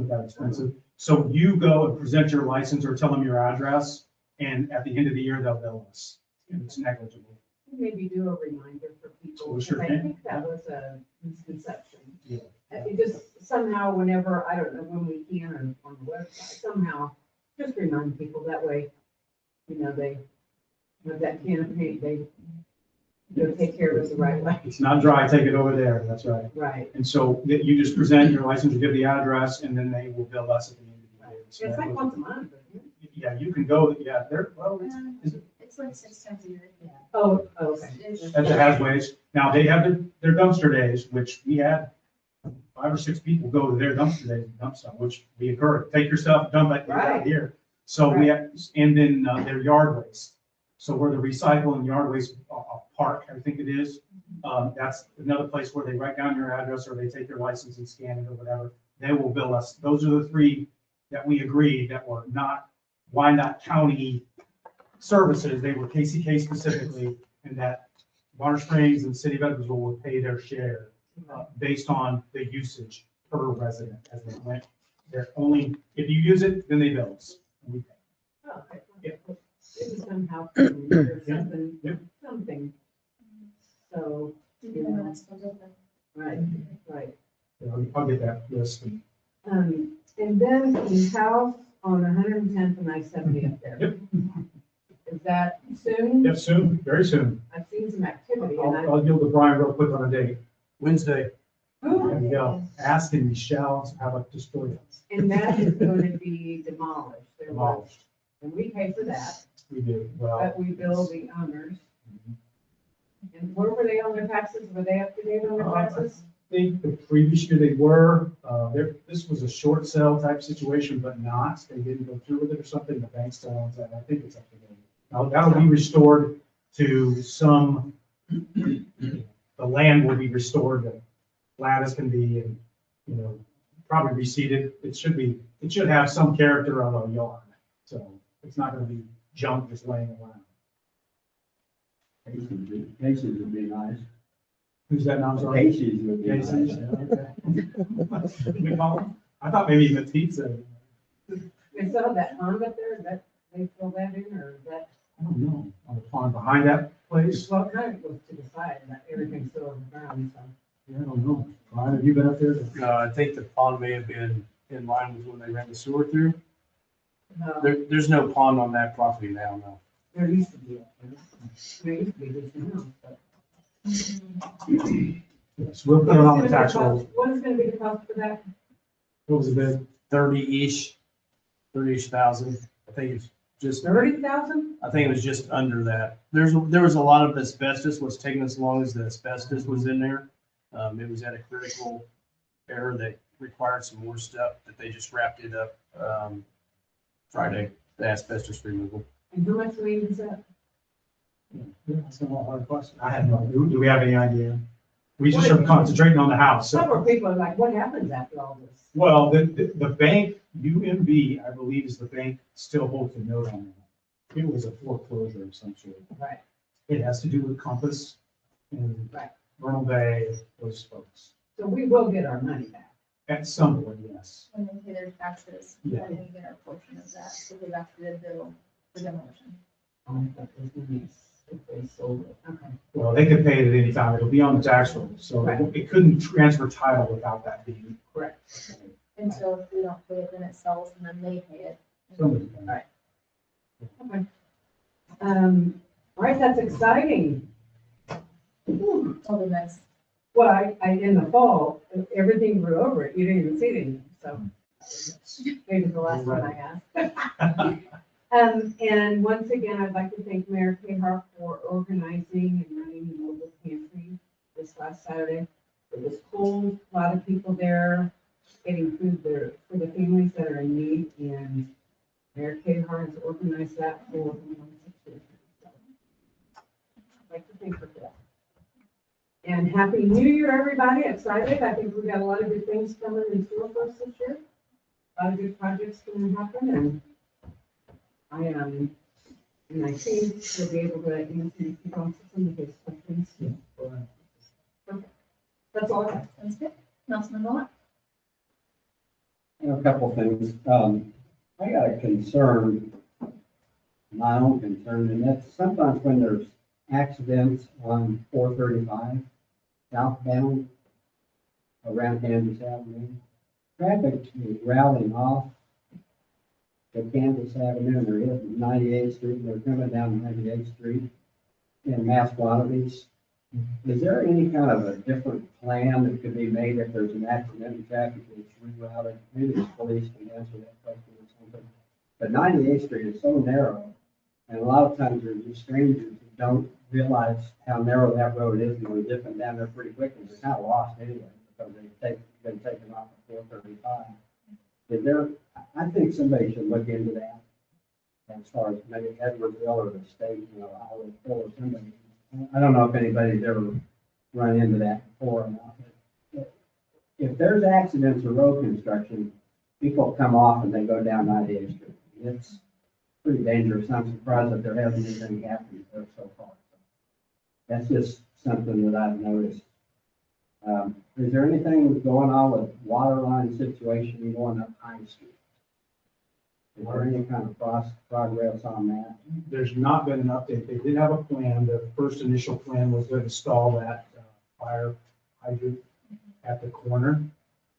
that expensive. So you go and present your license or tell them your address, and at the end of the year, they'll bill us. And it's negligible. Maybe do a reminder for people, We sure because I can. think that was a misconception. Yeah. It just somehow, whenever, I don't know when we can or on the website, somehow just remind people that way, they have that can of paint, they'll take care of it the right way. It's not dry, take it over there. That's right. Right. And so you just present your license, you give the address, and then they will bill us at the end of the year. So It's like once a month, isn't it? yeah, you can go, It's like 6 times a year. Oh, okay. at the has waste. Now, they have their dumpster days, which we had 5 or 6 people go to their dumpster days and dump stuff, which we encourage. Take your stuff, dump it out here. So we have, and then their yard waste. So where the recycle and yard waste park, I think it is, that's another place where they write down your address or they take your license and scan it or whatever. They will bill us. Those are the 3 that we agreed that were not Wyandotte County services, they were KCK specifically, and that Bonner Springs and the city of Edwardsville would pay their share based on the usage per resident as they went. They're only, if you use it, then they bill us. And we pay. Oh, okay. Yeah. It was somehow, or Yeah. something, Yeah. something. So, You know, it's still open. right, right. I'll get that list. And then the house on 110th and I-70 up there. Yep. Is that soon? Yep, soon, very soon. I've seen some activity and I'll deal with Brian real quick on a date. Wednesday. Ooh. There you go. Ask and you shall have a destroy it. And that is going to be demolished. There was- Demolished. And we pay for that, We do, well. but we bill the owners. And where were they on their taxes? Were they up to date on their taxes? I think the previous year they were, this was a short sale type situation, but not, they didn't go through with it or something, the bank still owns that, I think it's up to date. Now, that'll be restored to some, the land will be restored, flat as can be, and, probably reseeded, it should have some character of a yard, so it's not gonna be junk just laying around. Casey's would be nice. Who's that now, I'm sorry? Casey's would be nice. Casey's, okay. We call them? I thought maybe even pizza. They still have that pond up there, that, they fill that in, or is that, I don't know, on the pond behind that place? well, it kind of goes to the side, and that everything's still on the ground, so. Yeah, I don't know. Brian, have you been up there? No, I think the pond may have been in line with when they ran the sewer through. No, There's no pond on that property now, no. there used to be, there used to be this now, but. Yes, we'll put it on the tax roll. What is gonna be the cost for that? What was the bid? 30-ish thousand. I think it's just, 30,000? I think it was just under that. There was a lot of asbestos, what's taking us long as the asbestos was in there. It was at a critical error that required some more stuff, that they just wrapped it up, Friday, the asbestos removal. And how much range is that? Yeah, that's a hard question. I have no idea. Do we have any idea? We just are concentrating on the house. So. Several people are like, what happens after all this? Well, the bank, UMB, I believe is the bank, still holds a note on it. It was a foreclosure of some sort. Right. It has to do with Compass and Right. Vernal Bay, those folks. So we will get our money back. At some point, yes. When they pay their taxes, Yeah. then we get our portion of that, so we have to bill for demolition. Oh, that was nice, if they sold it, okay. Well, they could pay it at any time. It'll be on the tax roll. So Right. it couldn't transfer title without that being. Correct. Until if we don't pay it, then it sells and then they pay it. Somebody. Right. Okay. All right, that's exciting. Whew. Till the next, Well, I, in the fall, everything grew over it, you didn't even see it anymore, so. Maybe the last one I asked. And once again, I'd like to thank Mayor Cahar for organizing and running the mobile pantry this last Saturday. It was cold, a lot of people there getting food there for the families that are in need, and Mayor Cahar has organized that for 6 years. So, I'd like to thank her for that. And Happy New Year, everybody, excited, I think we've got a lot of good things coming in store for us this year. A lot of good projects going to happen, and I am, and I think we'll be able to answer some of his questions. Okay. That's all I have. that's good. Councilman Bullock? A couple things. I got a concern, my own concern, and that's sometimes when there's accidents on 435 southbound around Kansas Avenue, traffic is routing off to Kansas Avenue, and they're hitting 98th Street, and they're coming down 98th Street in mass quantities. Is there any kind of a different plan that could be made if there's an accident in traffic that's rerouted? Maybe the police can answer that question or something. But 98th Street is so narrow, and a lot of times there's just strangers who don't realize how narrow that road is, and they're dipping down there pretty quickly. They're kind of lost anyway, because they've been taken off at 435. Is there, I think somebody should look into that, as far as maybe Edwardsville or the state, Highway 4 or somebody. I don't know if anybody's ever run into that before or not. But if there's accidents or road construction, people come off and they go down 98th Street. pretty dangerous. I'm surprised that there hasn't been anything happening there so far. That's just something that I've noticed. Is there anything going on with water line situation going up Pine Street? Is there any kind of progress on that? There's not been an update. They did have a plan. The first initial plan was to install that fire hydrant at the corner.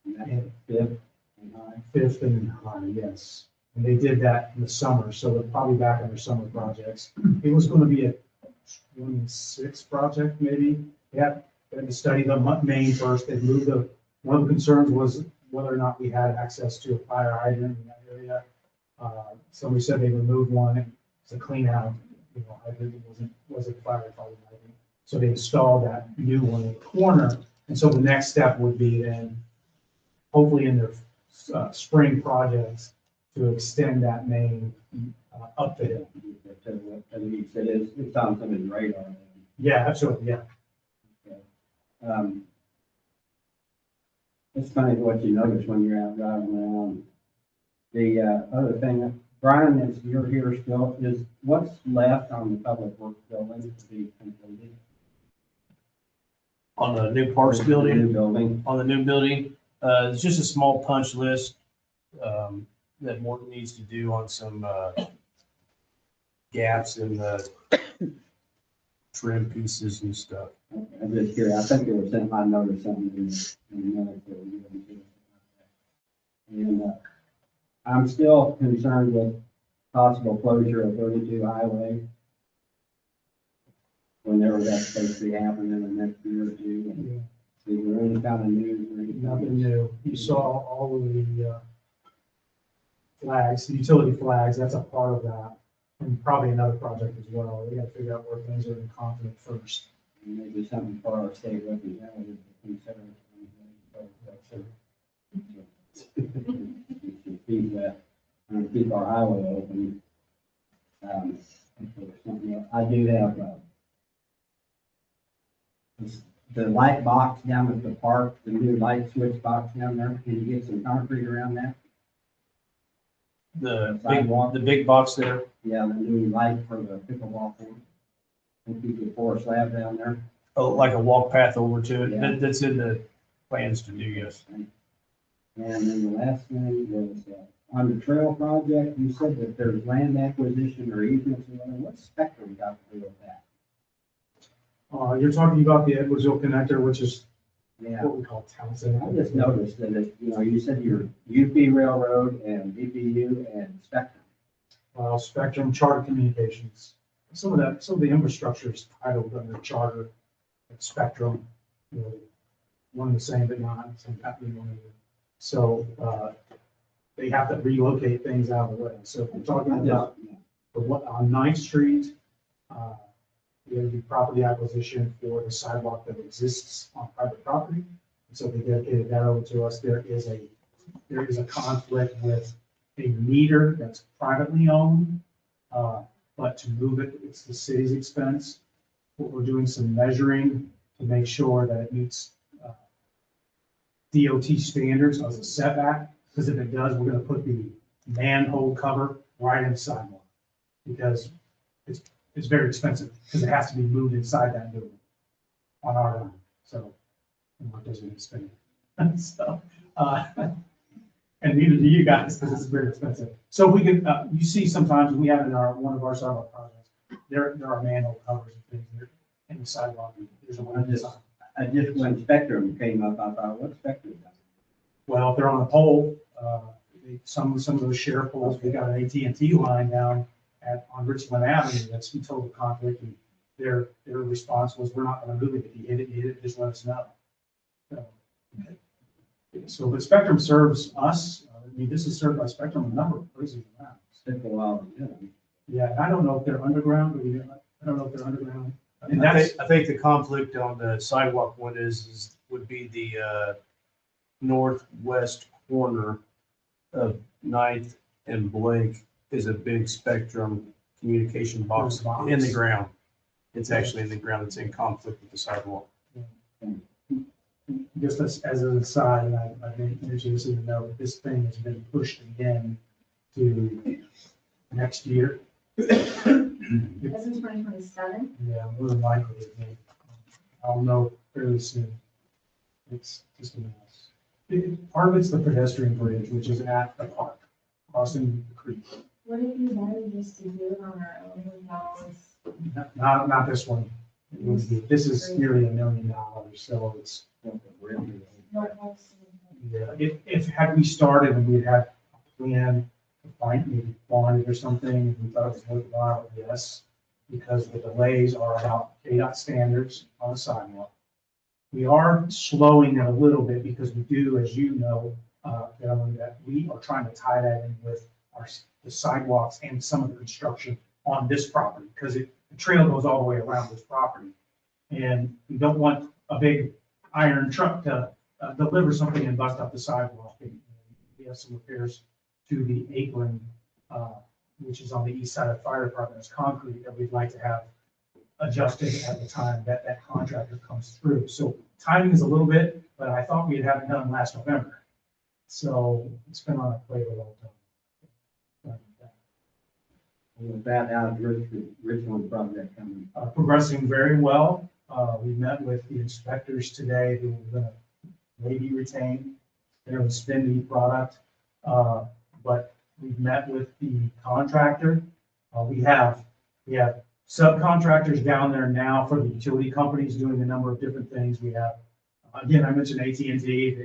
And Fifth and High? Fifth and High, yes. And they did that in the summer, so they're probably back on their summer projects. It was going to be a 26 project, maybe. They had to study the main first. They moved one of the concerns was whether or not we had access to a fire hydrant in that area. Somebody said they removed one to clean out, hydrant wasn't firefighting hydrant. So they installed that new one in the corner. And so the next step would be then, hopefully in their spring projects, to extend that main up the hill. It's on somebody's radar. Yeah, absolutely, yeah. It's funny what you notice when you're out driving around. The other thing, Brian, is you're here still, is what's left on the public works building to be completed? On the new parks The building, new building. on the new building, it's just a small punch list that Morton needs to do on some gaps in the trim pieces and stuff. I'm just curious. I think it was sent, I noticed something in the minutes that we didn't do. And I'm still concerned with possible closure of 32 Highway. Whenever that's supposed to be happening in the next year or two. And is there any kind of news or anything? Nothing new. You saw all of the flags, the utility flags, that's a part of that. And probably another project as well. We got to figure out where things are in conflict first. Maybe something for our state representative to consider. Keep our highway open. I do have the light box down at the park, the new light switch box down there. Can you get some concrete around that? The big box there. Yeah, the new light for the pickleball court. Think you could pour a slab down there? Oh, like a walk path over to it. Yeah. That's in the plans to do, yes. And then the last thing was, on the trail project, you said that there's land acquisition or easements or whatever. What's Spectrum got to do with that? You're talking about the Edwardsville connector, which is Yeah, what we call Townsend. I just noticed that it, you said you're UP Railroad and BPU and Spectrum. Spectrum, Charter Communications. Some of the infrastructure is titled under Charter, and Spectrum, one and the same, but not same company. So they have to relocate things out of the way. So if we're talking about on 9th Street, there would be property acquisition for the sidewalk that exists on private property. And so they dedicated that over to us. There is a conflict with a meter that's privately owned, but to move it, it's the city's expense. We're doing some measuring to make sure that it meets DOT standards as a setback, because if it does, we're going to put the manhole cover right in the sidewalk, because it's very expensive, because it has to be moved inside that building on our line. So, it doesn't expand. So, and neither do you guys, because it's very expensive. So we could, you see sometimes we have in one of our sidewalk projects, there are manhole covers and things there in the sidewalk. There's a one on the side. I just, when Spectrum came up, I thought, what's Spectrum done? Well, if they're on a pole, some of those share poles, we got an AT&T line down on Richland Avenue, that's in total conflict, and their response was, we're not gonna move it. If you hit it, just let us know. So, but Spectrum serves us. I mean, this is served by Spectrum a number of places around. Took a while, Yeah, and I don't know if they're underground, I don't know if they're underground. And I think the conflict on the sidewalk one would be the northwest corner of 9th and Blake is a big Spectrum communication box in the ground. It's actually in the ground. It's in conflict with the sidewalk. Just as an aside, and I didn't mention this in the note, this thing has been pushed again to next year. That's in 2027. Yeah, more than likely. I'll know fairly soon. It's just a mess. Part of it's the pedestrian bridge, which is at the park, crossing the creek. Would it be better just to do it on our own without this? Not this one. It would be, this is nearly $1 million, so it's. Yeah, if had we started and we'd had a plan to find maybe bonded or something, and we thought it was worthwhile, yes, because the delays are about KDOT standards on the sidewalk. We are slowing it a little bit because we do, as you know, Ellen, that we are trying to tie that in with the sidewalks and some of the construction on this property, because the trail goes all the way around this property. And we don't want a big iron truck to deliver something and bust up the sidewalk. And we have some repairs to the apron, which is on the east side of the fire department, it's concrete, that we'd like to have adjusted at the time that that contractor comes through. So timing is a little bit, but I thought we'd have it done last November. So it's been on a plate a long time. With that, how's Richmond project coming? Progressing very well. We met with the inspectors today who are going to maybe retain their spendy product. But we've met with the contractor. We have subcontractors down there now for the utility companies doing a number of different things. We have, again, I mentioned AT&T.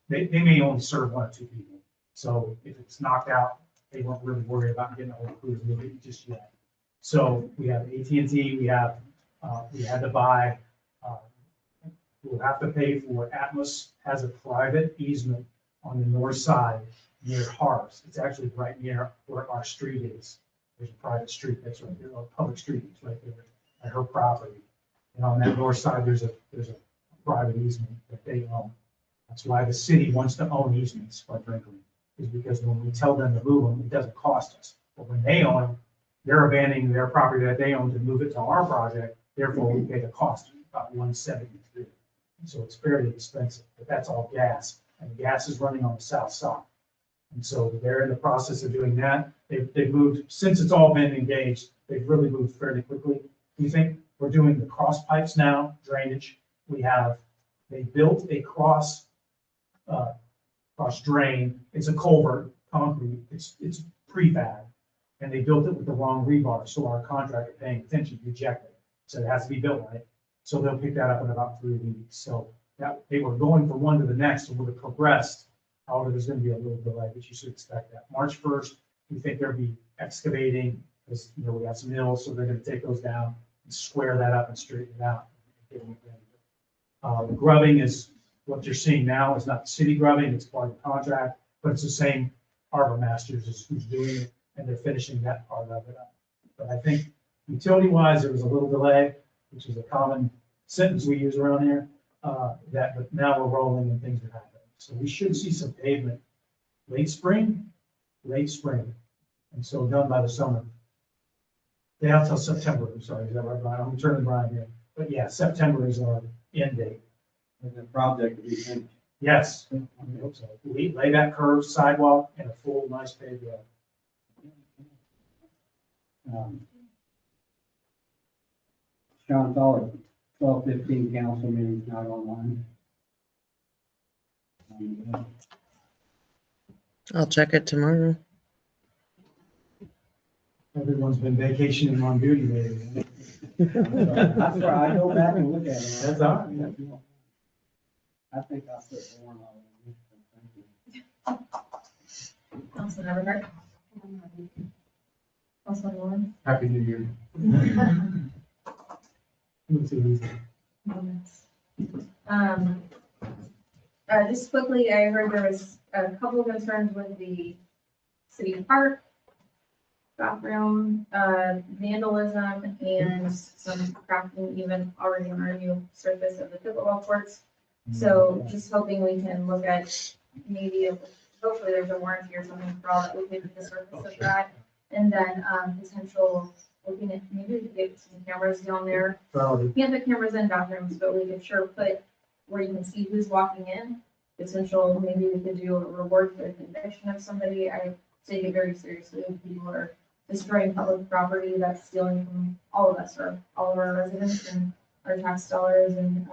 They may only serve 1 or 2 people. So if it's knocked out, they won't really worry about getting a whole crew to move it just yet. So we have AT&T. We had to buy. We'll have to pay for. Atmos has a private easement on the north side near Harps. It's actually right near where our street is. There's a private street that's right there, or a public street that's right there at her property. And on that north side, there's a private easement that they own. That's why the city wants to own easements, quite frankly, is because when we tell them to move them, it doesn't cost us. But when they own them, they're abandoning their property that they own to move it to our project. Therefore, we pay the cost, about $173. So it's fairly expensive, but that's all gas, and gas is running on the south side. And so they're in the process of doing that. They've moved, since it's all been engaged, they've really moved fairly quickly. We think we're doing the cross pipes now, drainage. They built a cross drain. It's a culvert, concrete. It's prefab, and they built it with the wrong rebar. So our contractor paying attention rejected. So it has to be built right. So they'll pick that up in about 3 weeks. So that they were going from one to the next and would have progressed. However, there's going to be a little delay, but you should expect that. March 1st, we think they'll be excavating, because we got some hills, so they're going to take those down and square that up and straighten it out. The grubbing is what you're seeing now. Is not the city grubbing, it's part of the contract, but it's the same harbor masters who's doing it, and they're finishing that part of it up. But I think utility-wise, there was a little delay, which is a common sentence we use around here, but now we're rolling and things are happening. So we should see some pavement late spring, and so done by the summer. They have till September, I'm sorry, is that right, Brian? I'm turning Brian here. But yeah, September is our end date. And the project will be finished. Yes, I hope so. We lay that curved sidewalk and a full, nice paved road. Sean Fowler, 12:15 council meeting's not online. I'll check it tomorrow. Everyone's been vacationing on duty lately. That's where I go back and look at it. That's all right. I think I'll put Warren on. Councilmember Hart. Councilman Warren. Happy New Year. Just quickly, I heard there was a couple of concerns with the city park, bathroom, vandalism, and some cracking even already on our new surface of the pickleball courts. So just hoping we can look at maybe, hopefully there's a warranty or something for all that we could do the surface of that. And then potential, looking at, maybe we could get some cameras down there. We can't put cameras in bathrooms, but we could sure put where you can see who's walking in. Potential, maybe we could do a reward for the conviction of somebody. I take it very seriously when people are destroying public property that's stealing from all of us, or all of our residents and our tax dollars, and,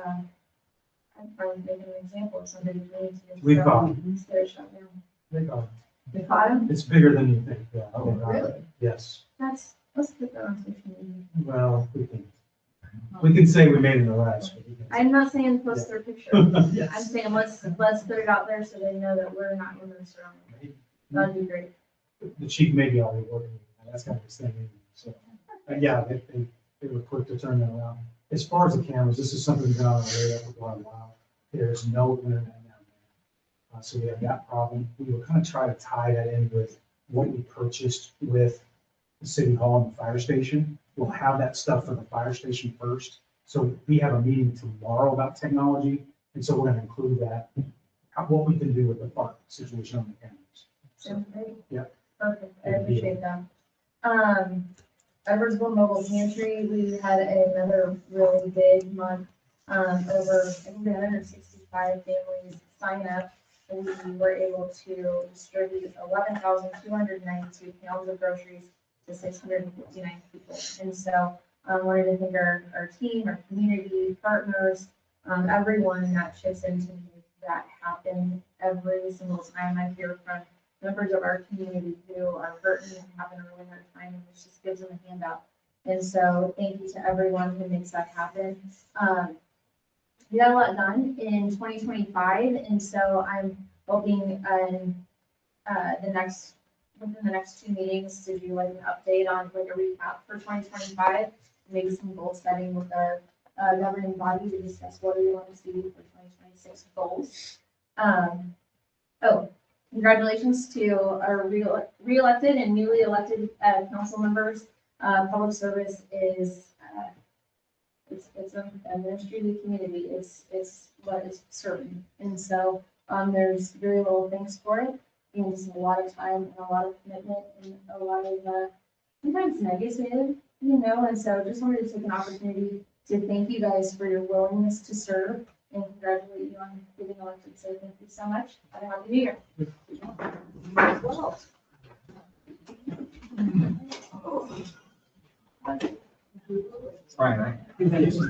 I'm trying to make an example of somebody doing it. We've got, Let's get it shut down. we've got, We caught him? it's bigger than you think, yeah. Really? Yes, Let's get that on social media. well, we can say we made an arrest. But we can- I'm not saying post their picture. Yes. I'm saying let's put it out there so they know that we're not in their surroundings. That'd be great. The chief may be already working, on that. That's kind of his thing, so, yeah, they were quick to turn that around. As far as the cameras, this is something that's been on our radar for quite a while. There's no internet down there. So we have that problem. We will kind of try to tie that in with what we purchased with the city hall and the fire station. We'll have that stuff for the fire station first. So we have a meeting tomorrow about technology, and so we're gonna include that, what we can do with the park situation on the cameras. Sounds great. Yeah. Perfect. I appreciate that. Edwardsville Mobile Pantry, we had another really big month. Over, I think, 165 families sign up, and we were able to distribute 11,292 pounds of groceries to 659 people. And so I wanted to thank our team, our community partners, everyone that chips in to make that happen every single time. I hear from members of our community who are hurting and having a really hard time, and this just gives them a handout. And so thank you to everyone who makes that happen. We got a lot done in 2025, and so I'm hoping within the next 2 meetings to do like an update on like a recap for 2025, maybe some goal setting with our governing body to discuss what do we want to see for 2026 goals. Congratulations to our re-elected and newly elected council members. Public service is it's a ministry to the community. It's what is serving, and so there's very little thanks for it, and just a lot of time and a lot of commitment and a lot of sometimes negative, and so just wanted to take an opportunity to thank you guys for your willingness to serve and congratulate you on getting elected. So thank you so much. Have a happy new year. Well. Fine, right?